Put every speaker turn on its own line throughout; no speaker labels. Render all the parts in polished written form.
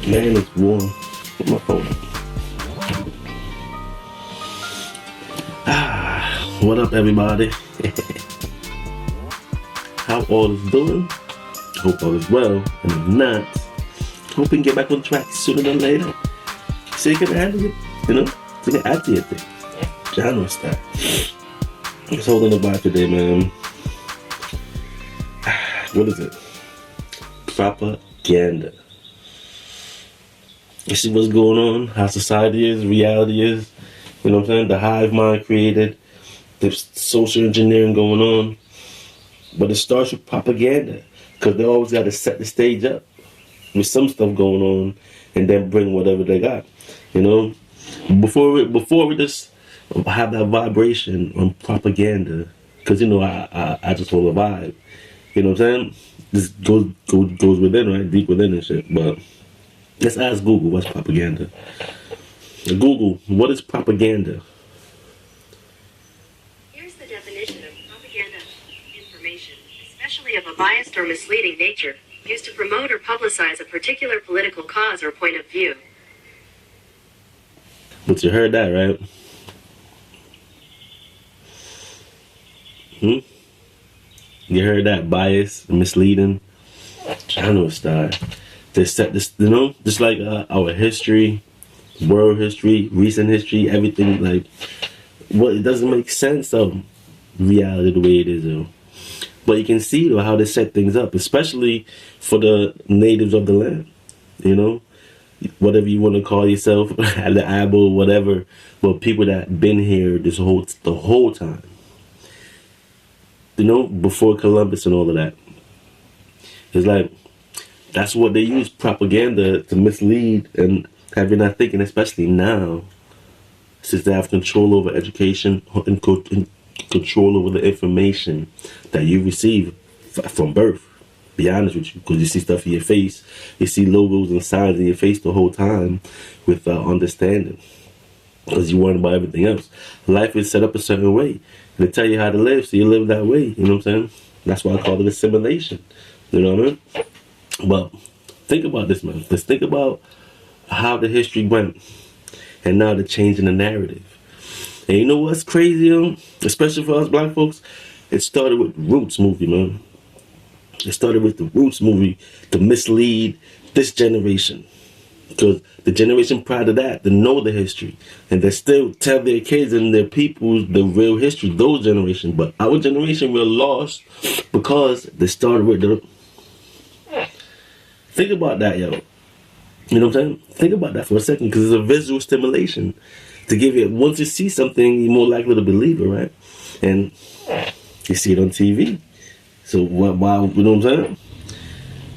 Man, it's warm. Put my phone. What up, everybody? How all is doing? Hope all is well, and if not, hope we can get back on track sooner than later. So you can handle it, you know? So you can add to your thing. Genre style. Just holding the vibe today, man. What is it? Propaganda. You see what's going on, how society is, reality is, you know what I'm saying? The hive mind created, there's social engineering going on, but it starts with propaganda, because they always got to set the stage up with some stuff going on, and then bring whatever they got, you know? Before we just have that vibration on propaganda, because, you know, I just hold a vibe, you know what I'm saying? This goes within, right? Deep within and shit, but let's ask Google, what's propaganda? Google, what is propaganda?
Here's the definition of propaganda. Information, especially of a biased or misleading nature, used to promote or publicize a particular political cause or point of view.
But you heard that, right? You heard that, bias, misleading, genre style. They set this, you know, just like our history, world history, recent history, everything, like, what, it doesn't make sense of reality the way it is, though. But you can see, though, how they set things up, especially for the natives of the land, you know, whatever you want to call yourself, the Abo, whatever, but people that been here the whole time, you know, before Columbus and all of that. It's like, that's what they use, propaganda, to mislead and have you not thinking, especially now, since they have control over education and control over the information that you receive from birth. Be honest with you, because you see stuff in your face, you see logos and signs in your face the whole time without understanding, because you worry about everything else. Life is set up a certain way. They tell you how to live, so you live that way. You know what I'm saying? That's why I call it assimilation. You know what I mean? But think about this, man. Let's think about how the history went, and now the change in the narrative. And you know what's crazy, especially for us black folks? It started with Roots movie, man. It started with the Roots movie to mislead this generation. Because the generation prior to that, they know the history. And they still tell their kids and their people the real history, those generations. But our generation, we're lost because they started with the... Think about that, yo. You know what I'm saying? Think about that for a second, because it's a visual stimulation. To give you, once you see something, you're more likely to believe it, right? And you see it on TV. So why, you know what I'm saying?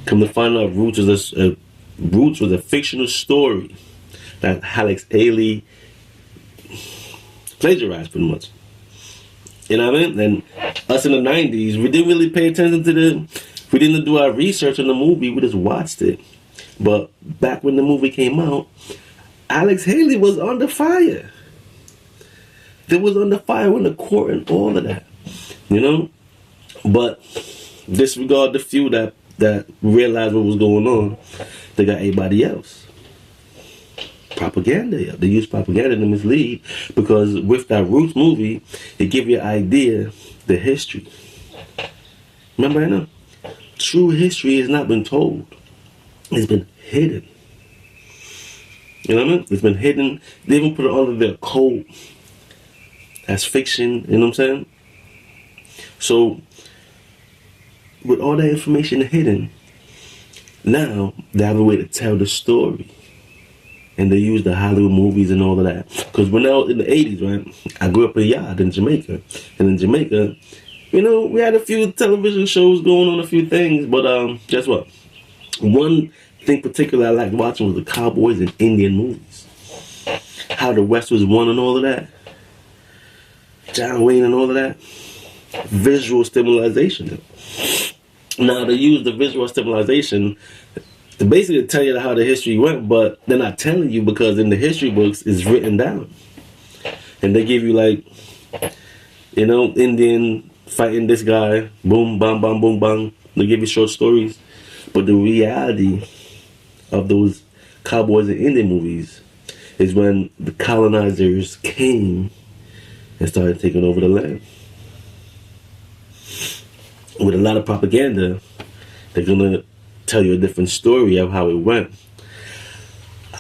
Come to find out, Roots was a fictional story that Alex Haley plagiarized, pretty much. You know what I mean? And us in the 90s, we didn't really pay attention to we didn't do our research on the movie, we just watched it. But back when the movie came out, Alex Haley was under fire. They was under fire in the court and all of that, you know? But disregard the few that realized what was going on. They got everybody else. Propaganda, yeah. They use propaganda to mislead, because with that Roots movie, it give you an idea, the history. Remember, I know? True history has not been told. It's been hidden. You know what I mean? It's been hidden. They even put it under their code as fiction. You know what I'm saying? So, with all that information hidden, now they have a way to tell the story. And they use the Hollywood movies and all of that. Because when I was in the 80s, right, I grew up in Yard in Jamaica. And in Jamaica, you know, we had a few television shows going on, a few things. But guess what? One thing particular I liked watching was the cowboys and Indian movies. How the West was won and all of that. John Wayne and all of that. Visual stimulation. Now they use the visual stimulation to basically tell you how the history went, but they're not telling you, because in the history books it's written down. And they give you, like, you know, Indian fighting this guy, boom, bam, bam, boom, bang. They give you short stories. But the reality of those cowboys and Indian movies is when the colonizers came and started taking over the land. With a lot of propaganda, they're gonna tell you a different story of how it went.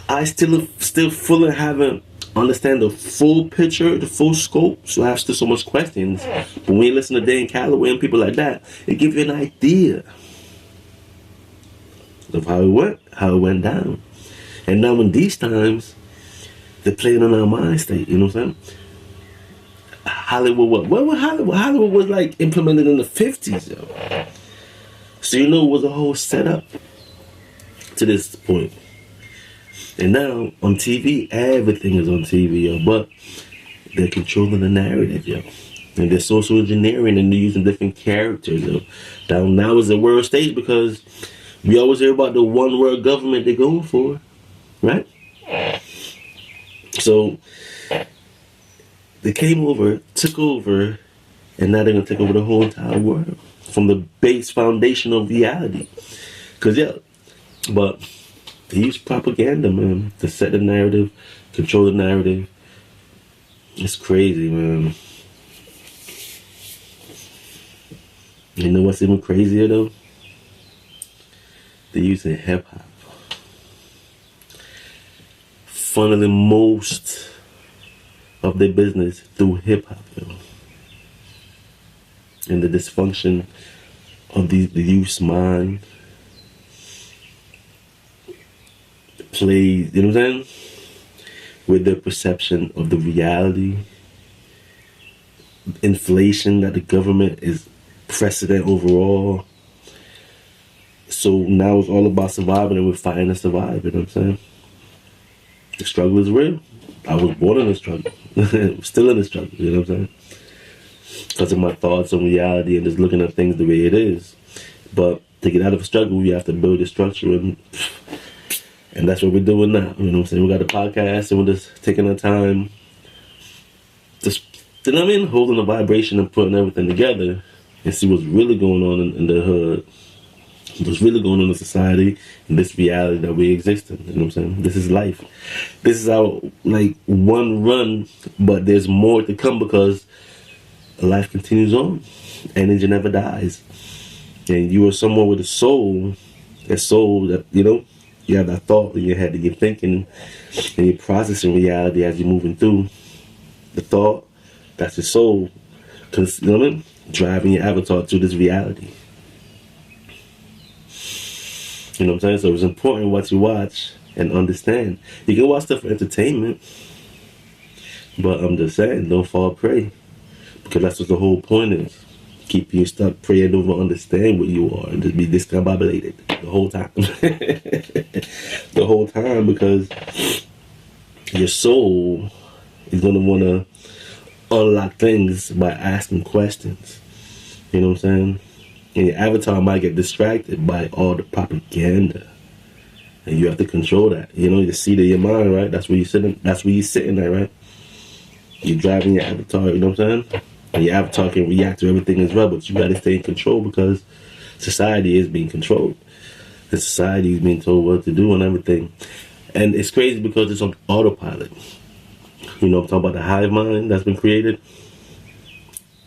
I still fully haven't understand the full picture, the full scope, so I have still so much questions. But when you listen to Dan Calloway and people like that, it gives you an idea of how it went down. And now in these times, they're playing on our mind state, you know what I'm saying? Hollywood, what was Hollywood? Hollywood was like implemented in the 50s, yo. So you know it was a whole setup to this point. And now on TV, everything is on TV, yo. But they're controlling the narrative, yo. And they're social engineering and they're using different characters, yo. Now is the world stage because we always hear about the one world government they're going for, right? So they came over, took over, and now they're gonna take over the whole entire world from the base foundation of reality. Cause yeah, but they use propaganda, man, to set the narrative, control the narrative. It's crazy, man. You know what's even crazier though? They're using hip hop. Funneling most of their business through hip hop, yo. And the dysfunction of the youth's mind plays, you know what I'm saying? With their perception of the reality, inflation that the government is precedent overall. So now it's all about surviving and we're fighting to survive, you know what I'm saying? The struggle is real. I was born in the struggle. I'm still in the struggle, you know what I'm saying? Because of my thoughts on reality and just looking at things the way it is. But to get out of a struggle, you have to build a structure, and that's what we're doing now. You know what I'm saying? We got a podcast and we're just taking our time, just, you know what I mean? Holding the vibration and putting everything together and see what's really going on in the hood, what's really going on in society, and this reality that we exist in. You know what I'm saying? This is life. This is our, like, one run, but there's more to come because life continues on. Energy never dies. And you are someone with a soul that, you know, you have that thought in your head that you're thinking and you're processing reality as you're moving through. The thought, that's your soul. Because, you know what I mean? Driving your avatar to this reality. You know what I'm saying? So it's important what you watch and understand. You can watch stuff for entertainment, but I'm just saying, don't fall prey. Because that's what the whole point is. Keep you stuck praying over understand what you are and just be discombobulated the whole time. The whole time, because your soul is going to want to unlock things by asking questions. You know what I'm saying? And your avatar might get distracted by all the propaganda. And you have to control that. You know, the seat of your mind, right? That's where you're sitting. That's where you're sitting at, right? You're driving your avatar, you know what I'm saying? And your avatar can react to everything as well, but you gotta stay in control because society is being controlled. The society is being told what to do and everything. And it's crazy because it's on autopilot. You know, I'm talking about the hive mind that's been created.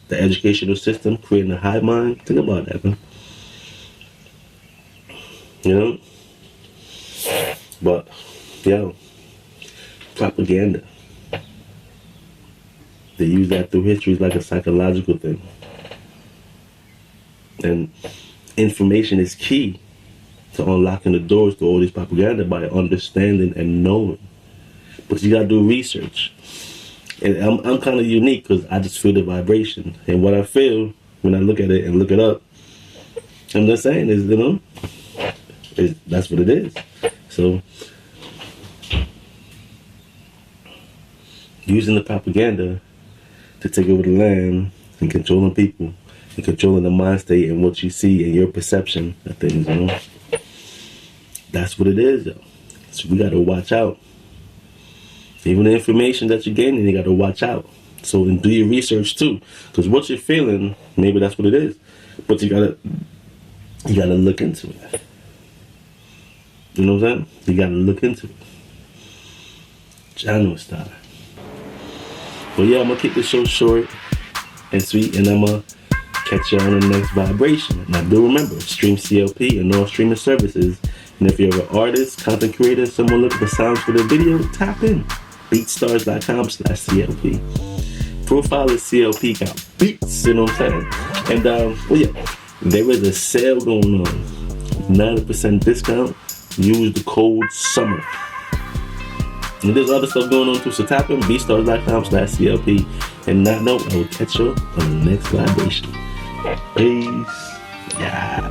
The educational system creating a hive mind. Think about that, man. You know? But, yo, propaganda. They use that through history like a psychological thing. And information is key to unlocking the doors to all this propaganda by understanding and knowing. But you gotta do research. And I'm kind of unique because I just feel the vibration. And what I feel when I look at it and look it up, I'm just saying is, you know, that's what it is. So, using the propaganda to take over the land and controlling people and controlling the mind state and what you see and your perception of things, you know. That's what it is, though. So we gotta watch out. Even the information that you're gaining, you gotta watch out. So then do your research too. Because what you're feeling, maybe that's what it is. But you gotta look into it. You know what I'm saying? You gotta look into it. Channel style. But yeah, I'm gonna keep the show short and sweet, and I'm gonna catch you on the next vibration. Now do remember, stream CLP and all streaming services. And if you're an artist, content creator, someone looking for sounds for their video, tap in. Beatstars.com/CLP. Profile is ClpgotBeats, you know what I'm saying? And well yeah, there is a sale going on. 90% discount. Use the code SUMMER. And there's other stuff going on too, so tap in beatstars.com/CLP. And that note, I will catch you on the next vibration. Peace. Yeah.